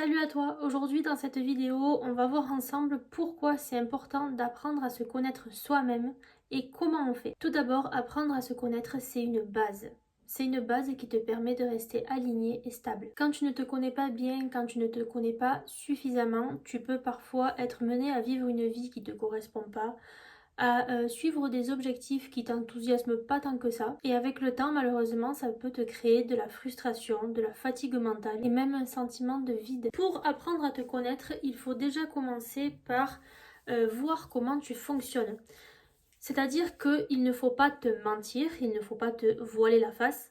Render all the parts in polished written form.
Salut à toi, aujourd'hui dans cette vidéo on va voir ensemble pourquoi c'est important d'apprendre à se connaître soi-même et comment on fait. Tout d'abord, apprendre à se connaître c'est une base. C'est une base qui te permet de rester aligné et stable. Quand tu ne te connais pas bien, quand tu ne te connais pas suffisamment, tu peux parfois être mené à vivre une vie qui ne te correspond pas, à suivre des objectifs qui t'enthousiasment pas tant que ça. Et avec le temps, malheureusement, ça peut te créer de la frustration, de la fatigue mentale et même un sentiment de vide. Pour apprendre à te connaître, il faut déjà commencer par voir comment tu fonctionnes. C'est-à-dire qu'il ne faut pas te mentir, il ne faut pas te voiler la face.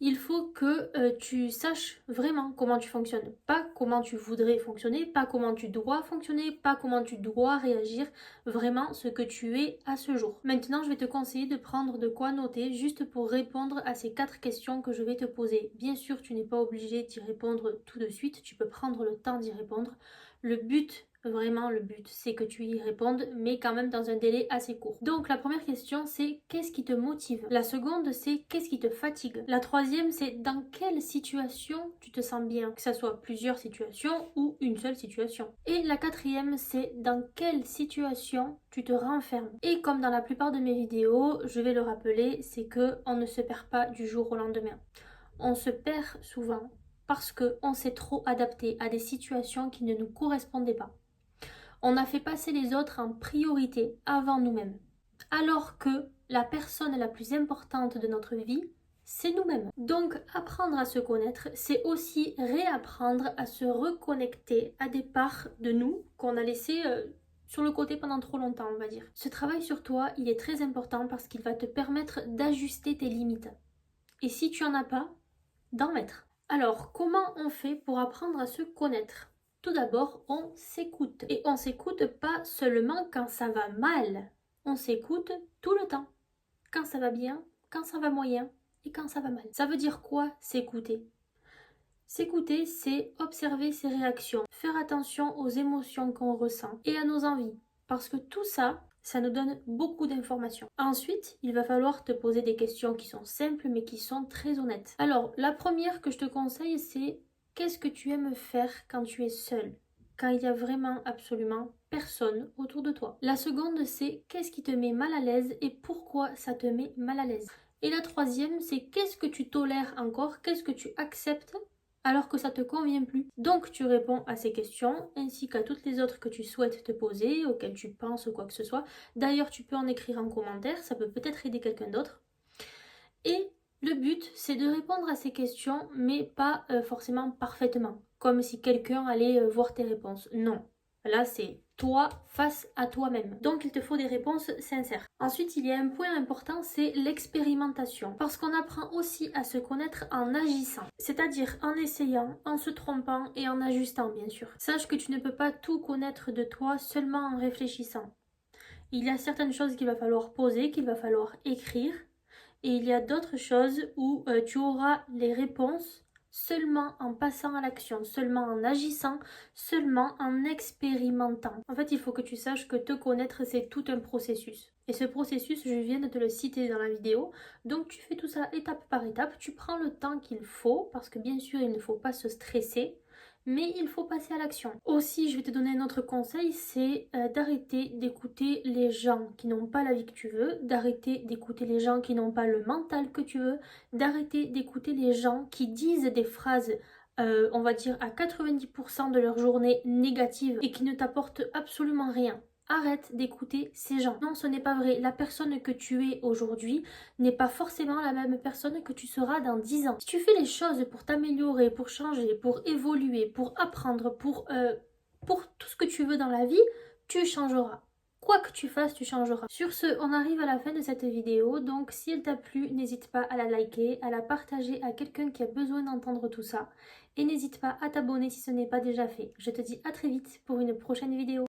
Il faut que tu saches vraiment comment tu fonctionnes. Pas comment tu voudrais fonctionner, pas comment tu dois fonctionner, pas comment tu dois réagir, vraiment ce que tu es à ce jour. Maintenant, je vais te conseiller de prendre de quoi noter juste pour répondre à ces 4 questions que je vais te poser. Bien sûr, tu n'es pas obligé d'y répondre tout de suite, tu peux prendre le temps d'y répondre. Le but, vraiment le but, c'est que tu y répondes, mais quand même dans un délai assez court. Donc la première question, c'est qu'est-ce qui te motive? La seconde, c'est qu'est-ce qui te fatigue? La troisième, c'est dans quelle situation tu te sens bien? Que ce soit plusieurs situations ou une seule situation. Et la quatrième, c'est dans quelle situation tu te renfermes. Et comme dans la plupart de mes vidéos, je vais le rappeler, c'est que on ne se perd pas du jour au lendemain. On se perd souvent parce qu'on s'est trop adapté à des situations qui ne nous correspondaient pas. On a fait passer les autres en priorité avant nous-mêmes. Alors que la personne la plus importante de notre vie, c'est nous-mêmes. Donc apprendre à se connaître, c'est aussi réapprendre à se reconnecter à des parts de nous qu'on a laissées sur le côté pendant trop longtemps, on va dire. Ce travail sur toi, il est très important parce qu'il va te permettre d'ajuster tes limites. Et si tu en as pas, d'en mettre. Alors, comment on fait pour apprendre à se connaître? Tout d'abord, on s'écoute. Et on s'écoute pas seulement quand ça va mal. On s'écoute tout le temps. Quand ça va bien, quand ça va moyen et quand ça va mal. Ça veut dire quoi, s'écouter? S'écouter, c'est observer ses réactions, faire attention aux émotions qu'on ressent et à nos envies. Parce que tout ça, ça nous donne beaucoup d'informations. Ensuite, il va falloir te poser des questions qui sont simples mais qui sont très honnêtes. Alors, la première que je te conseille, c'est qu'est-ce que tu aimes faire quand tu es seul? Quand il y a vraiment absolument personne autour de toi. La seconde, c'est qu'est-ce qui te met mal à l'aise et pourquoi ça te met mal à l'aise. Et la troisième, c'est qu'est-ce que tu tolères encore, qu'est-ce que tu acceptes alors que ça te convient plus. Donc tu réponds à ces questions ainsi qu'à toutes les autres que tu souhaites te poser, auxquelles tu penses ou quoi que ce soit. D'ailleurs, tu peux en écrire en commentaire, ça peut peut-être aider quelqu'un d'autre. Et le but, c'est de répondre à ces questions, mais pas forcément parfaitement, comme si quelqu'un allait voir tes réponses. Non, là c'est toi face à toi-même. Donc il te faut des réponses sincères. Ensuite, il y a un point important, c'est l'expérimentation. Parce qu'on apprend aussi à se connaître en agissant. C'est-à-dire en essayant, en se trompant et en ajustant, bien sûr. Sache que tu ne peux pas tout connaître de toi seulement en réfléchissant. Il y a certaines choses qu'il va falloir poser, qu'il va falloir écrire. Et il y a d'autres choses où tu auras les réponses seulement en passant à l'action, seulement en agissant, seulement en expérimentant. En fait, il faut que tu saches que te connaître, c'est tout un processus. Et ce processus, je viens de te le citer dans la vidéo. Donc tu fais tout ça étape par étape, tu prends le temps qu'il faut, parce que bien sûr, il ne faut pas se stresser. Mais il faut passer à l'action. Aussi, je vais te donner un autre conseil, c'est d'arrêter d'écouter les gens qui n'ont pas la vie que tu veux, d'arrêter d'écouter les gens qui n'ont pas le mental que tu veux, d'arrêter d'écouter les gens qui disent des phrases, on va dire à 90% de leur journée négative et qui ne t'apportent absolument rien. Arrête d'écouter ces gens. Non, ce n'est pas vrai. La personne que tu es aujourd'hui n'est pas forcément la même personne que tu seras dans 10 ans. Si tu fais les choses pour t'améliorer, pour changer, pour évoluer, pour apprendre, pour tout ce que tu veux dans la vie, tu changeras. Quoi que tu fasses, tu changeras. Sur ce, on arrive à la fin de cette vidéo. Donc, si elle t'a plu, n'hésite pas à la liker, à la partager à quelqu'un qui a besoin d'entendre tout ça. Et n'hésite pas à t'abonner si ce n'est pas déjà fait. Je te dis à très vite pour une prochaine vidéo.